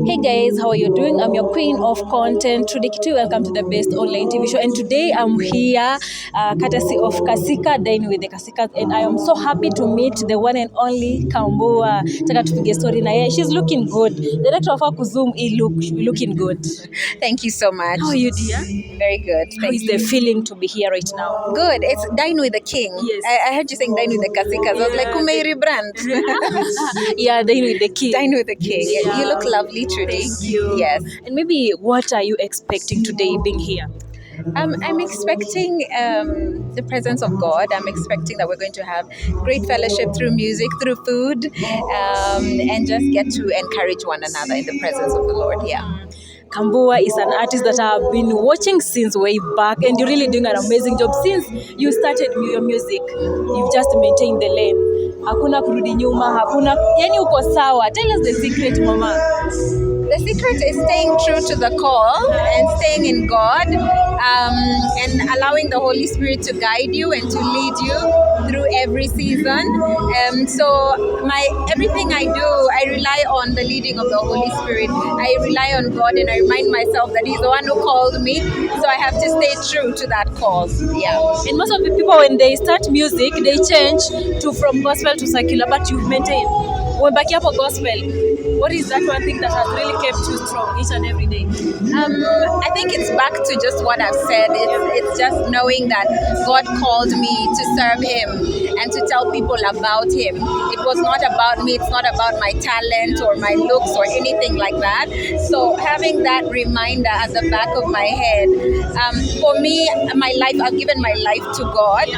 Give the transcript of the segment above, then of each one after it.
Hey guys, how are you doing? I'm your queen of content, Trudy Kitui. Welcome to the best online TV show. And today I'm here, courtesy of Kasika, Dine with the Kasikas. And I am so happy to meet the one and only Kambua. Taka tupige story na yeye. She's looking good. The director of her kuzoom, looking good. Thank you so much. How are you, dear? Very good. How is the feeling to be here right now? Good. It's Dine with the King. Yes. I heard you saying Dine with the Kasikas. I was like, kumei rebrand. Yeah, Dine with the King. Dine with the King. Yeah. You look lovely, Trudy. Thank you. Yes. And maybe what are you expecting today being here? I'm expecting the presence of God. I'm expecting that we're going to have great fellowship through music, through food, and just get to encourage one another in the presence of the Lord. Yeah. Kambua is an artist that I've been watching since way back, and you're really doing an amazing job. Since you started your music, you've just maintained the lane. Hakuna kurudi nyuma, hakuna, yani uko sawa. Tell us the secret, mama. The secret is staying true to the call and staying in God, and allowing the Holy Spirit to guide you and to lead you through every season. So everything I do, I rely on the leading of the Holy Spirit. I rely on God, and I remind myself that He's the one who called me. So I have to stay true to that call. Yeah. And most of the people, when they start music, they change from gospel to secular, but you've maintained. When back up for gospel, what is that one thing that has really kept you strong each and every day? I think it's back to just what I've said. It's just knowing that God called me to serve Him and to tell people about Him. It was not about me. It's not about my talent or my looks or anything like that. So having that reminder at the back of my head, for me, my life, I've given my life to God.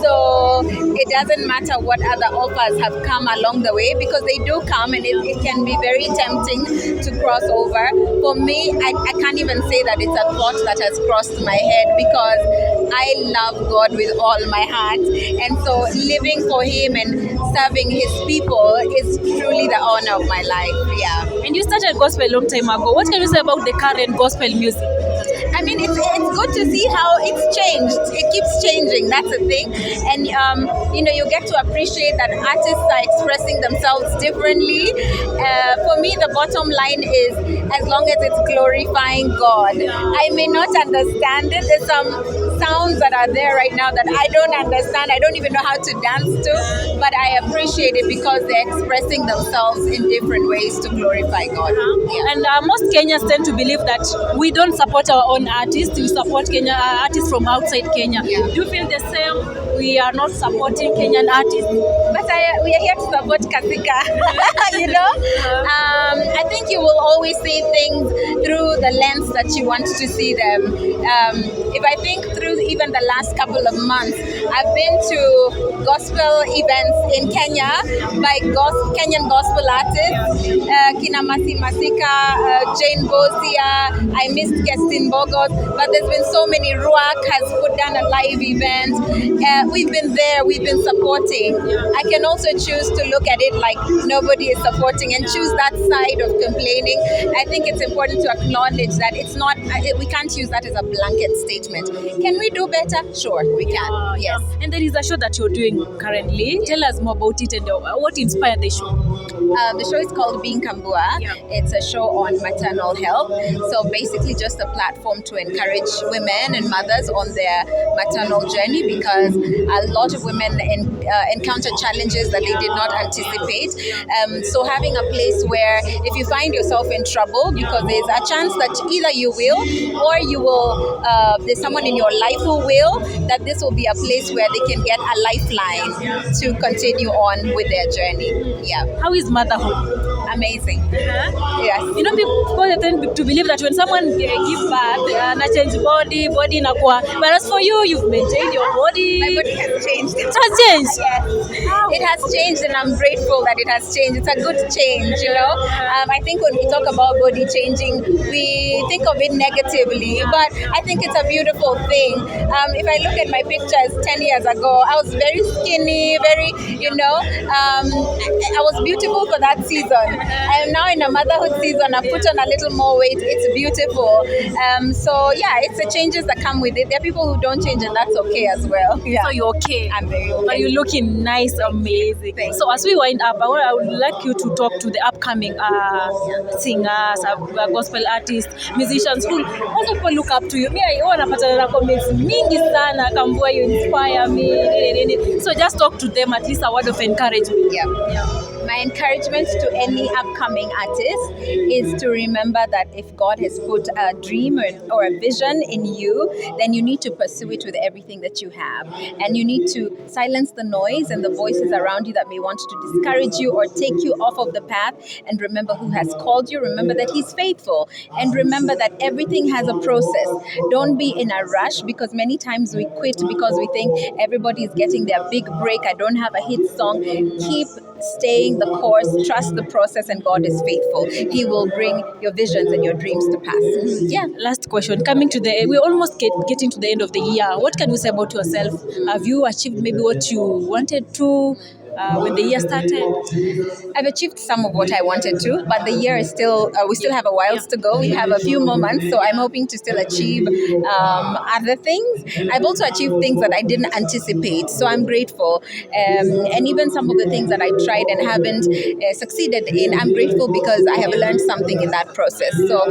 So it doesn't matter what other offers have come along the way, because they do come, and it can be very tempting to cross over. For me, I can't even say that it's a thought that has crossed my head, because I love God with all my heart, and so living for Him and serving His people is truly the honor of my life. Yeah. And you started gospel a long time ago. What can you say about the current gospel music? I mean, it's good to see how it's changed. It keeps changing. That's the thing. And, you get to appreciate that artists are expressing themselves differently. For me, the bottom line is, as long as it's glorifying God. I may not understand it. There's some sounds that are there right now that I don't understand. I don't even know how to dance to, but I appreciate it because they're expressing themselves in different ways to glorify God. Yeah. And most Kenyans tend to believe that we don't support our own artists, we support artists from outside Kenya. Yeah. Do you feel the same? We are not supporting Kenyan artists? But we are here to support Kasika. I think you will always see things through the lens that you want to see them. If I think through even the last couple of months, I've been to gospel events in Kenya by Kenyan gospel artists, Kina Masi Masika, Jane Bozia. I missed Kestin Bogos, but there's been so many. Ruak has put down a live event. We've been there, we've been supporting. I can also choose to look at it like nobody is supporting and choose that side of complaining. I think it's important to acknowledge that it's not, we can't use that as a blanket statement. Can we do better? Sure, we can. Yes. And there is a show that you're doing currently. Tell us more about it and what inspired the show. The show is called Being Kambua. Yeah. It's a show on maternal health. So basically just a platform to encourage women and mothers on their maternal journey, because a lot of women encounter challenges that they did not anticipate. So having a place where if you find yourself in trouble, because there's a chance that either you will or you will, there's someone in your life who will, that this will be a place where they can get a lifeline to continue on with their journey. Yeah. How is motherhood? Amazing. Yes. People tend to believe that when someone gives birth, na change body inakuwa. But as for you, you've maintained your body. My body has changed. It has changed? Yes. It has changed, and I'm grateful that it has changed. It's a good change, I think when we talk about body changing, we think of it negatively, but I think it's a beautiful thing. If I look at my pictures 10 years ago, I was very skinny, very, I was beautiful for that season. I am now in a motherhood season. I've put on a little more weight. It's beautiful. So yeah, it's the changes that come with it. There are people who don't change, and that's okay as well. Yeah. So you're okay. I'm very okay. But you're looking nice, amazing. Thanks. So as we wind up, I would like you to talk to the upcoming singers, gospel artists, musicians who also people look up to you. Me, I wanapata na comments mingi sana, Kambua, you inspire me. So just talk to them, at least a word of encouragement. Yeah. My encouragement to any upcoming artist is to remember that if God has put a dream or a vision in you, then you need to pursue it with everything that you have. And you need to silence the noise and the voices around you that may want to discourage you or take you off of the path. And remember who has called you. Remember that He's faithful. And remember that everything has a process. Don't be in a rush, because many times we quit because we think everybody is getting their big break. I don't have a hit song. Keep staying the course, trust the process, and God is faithful. He will bring your visions and your dreams to pass. Yeah. Last question. Coming to we're almost getting to the end of the year. What can you say about yourself? Have you achieved maybe what you wanted to when the year started? I've achieved some of what I wanted to, but the year is still, we still have a while to go. We have a few more months, so I'm hoping to still achieve other things. I've also achieved things that I didn't anticipate, so I'm grateful. And even some of the things that I tried and haven't succeeded in, I'm grateful because I have learned something in that process. So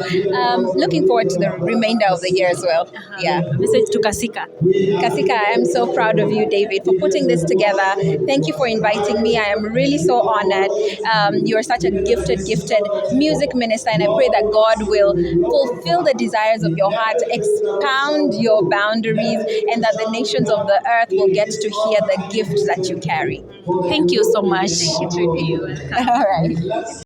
looking forward to the remainder of the year as well. Yeah. Message to Kasika. Kasika, I am so proud of you, David, for putting this together. Thank you for inviting me. I am really so honored. You are such a gifted music minister, and I pray that God will fulfill the desires of your heart, expound your boundaries, and that the nations of the earth will get to hear the gift that you carry. Thank you so much. Thank you, Trudy. All right.